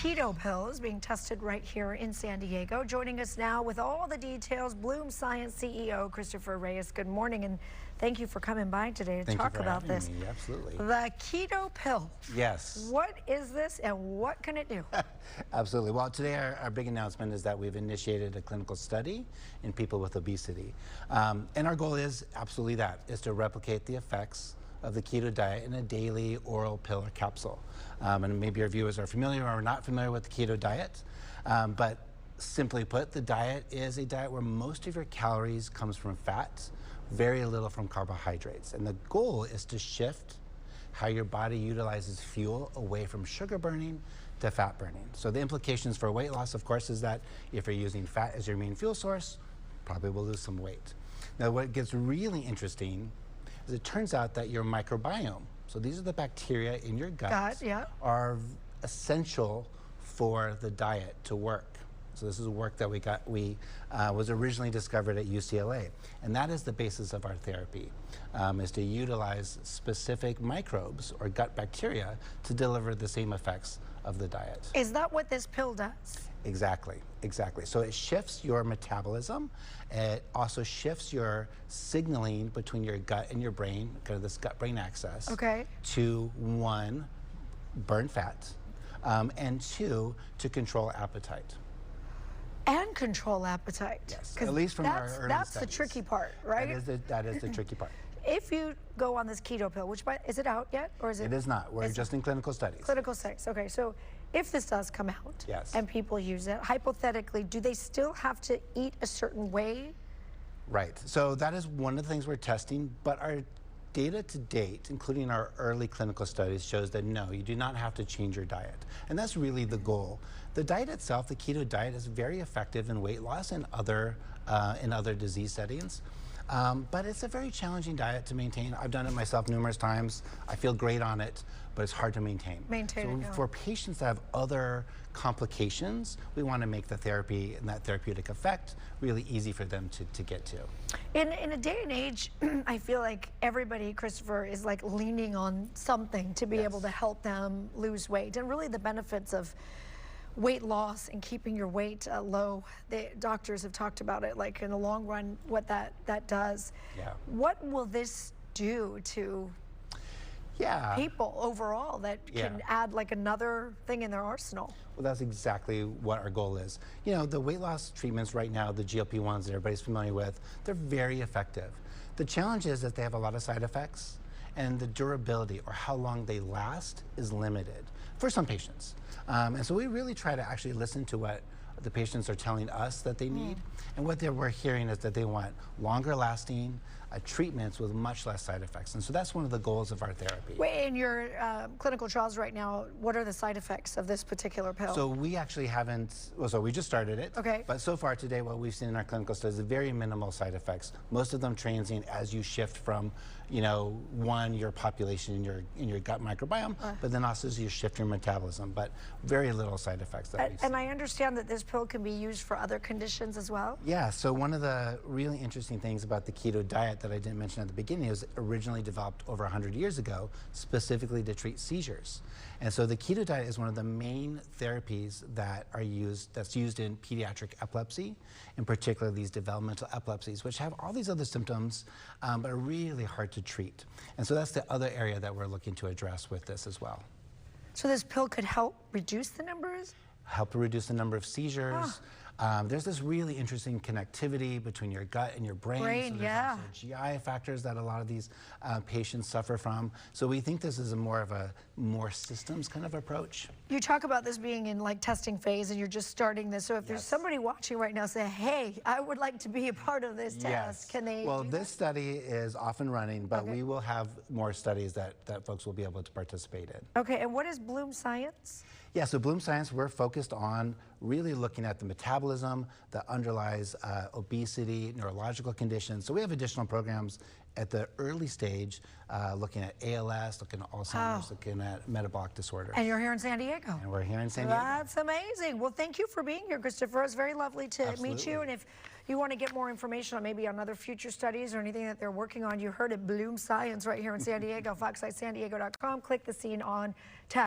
keto pill is being tested right here in San Diego. Joining us now with all the details, Bloom Science CEO Christopher Reyes. Good morning, and thank you for coming by today to talk about this. Me. Absolutely. The keto pill. Yes. What is this, and what can it do? Absolutely. Well, today our big announcement is that we've initiated a clinical study in people with obesity. And our goal is absolutely that, is to replicate the effects of the keto diet in a daily oral pill or capsule. And maybe our viewers are familiar or not familiar with the keto diet. But simply put, the diet is a diet where most of your calories comes from fat, very little from carbohydrates. And the goal is to shift how your body utilizes fuel away from sugar burning to fat burning. So the implications for weight loss, of course, is that if you're using fat as your main fuel source, probably will lose some weight. Now, what gets really interesting is it turns out that your microbiome, so these are the bacteria in your gut, are essential for the diet to work. So this is work that was originally discovered at UCLA. And that is the basis of our therapy, is to utilize specific microbes or gut bacteria to deliver the same effects of the diet. Is that what this pill does? Exactly, exactly. So it shifts your metabolism. It also shifts your signaling between your gut and your brain, kind of this gut-brain axis, to one, burn fat, and two, to control appetite. And control appetite. Yes, at least from our early studies. That's the tricky part, right? That is the tricky part. If you go on this keto pill, which is it out yet, or is it? It is not. We're just in clinical studies. Clinical studies. Okay, so if this does come out, and people use it, hypothetically, do they still have to eat a certain way? Right. So that is one of the things we're testing, but our data to date, including our early clinical studies, shows that no, you do not have to change your diet. And that's really the goal. The diet itself, the keto diet, is very effective in weight loss and other disease settings. But it's a very challenging diet to maintain. I've done it myself numerous times. I feel great on it, but it's hard to maintain. For patients that have other complications, we want to make the therapy and that therapeutic effect really easy for them to get to. In a day and age, I feel like everybody, Christopher, is like leaning on something to be able to help them lose weight. And really the benefits of weight loss and keeping your weight low. The doctors have talked about it, like in the long run, what that does. What will this do to people overall that can add like another thing in their arsenal? Well, that's exactly what our goal is. You know, the weight loss treatments right now, the GLP-1s that everybody's familiar with, they're very effective. The challenge is that they have a lot of side effects, and the durability, or how long they last, is limited for some patients. And so we really try to actually listen to what the patients are telling us that they need. And what we're hearing is that they want longer lasting treatments with much less side effects. And so that's one of the goals of our therapy. Wait, in your clinical trials right now, what are the side effects of this particular pill? So we actually haven't, so we just started it. But so far today, what we've seen in our clinical studies is very minimal side effects. Most of them transient as you shift from, your population in your gut microbiome, but then also as you shift your metabolism. But very little side effects that we've seen. And I understand that this pill can be used for other conditions as well? Yeah, so one of the really interesting things about the keto diet that I didn't mention at the beginning was originally developed over 100 years ago, specifically to treat seizures. And so the keto diet is one of the main therapies that's used in pediatric epilepsy, in particular these developmental epilepsies, which have all these other symptoms, but are really hard to treat. And so that's the other area that we're looking to address with this as well. So this pill could help reduce the numbers? Help to reduce the number of seizures. There's this really interesting connectivity between your gut and your brain. So there's also GI factors that a lot of these patients suffer from. So we think this is more systems kind of approach. You talk about this being in like testing phase and you're just starting this. So if there's somebody watching right now say, hey, I would like to be a part of this test, can they do this study is off and running, but we will have more studies that folks will be able to participate in. Okay, and what is Bloom Science? Yeah, so Bloom Science, we're focused on really looking at the metabolism that underlies obesity, neurological conditions. So we have additional programs at the early stage, looking at ALS, looking at Alzheimer's, looking at metabolic disorders. And you're here in San Diego. And we're here in San Diego. That's amazing. Well, thank you for being here, Christopher. It's very lovely to meet you. And if you want to get more information on maybe on other future studies or anything that they're working on, you heard it, Bloom Science right here in San Diego, foxsightsandiego.com. Click the Scene On tab.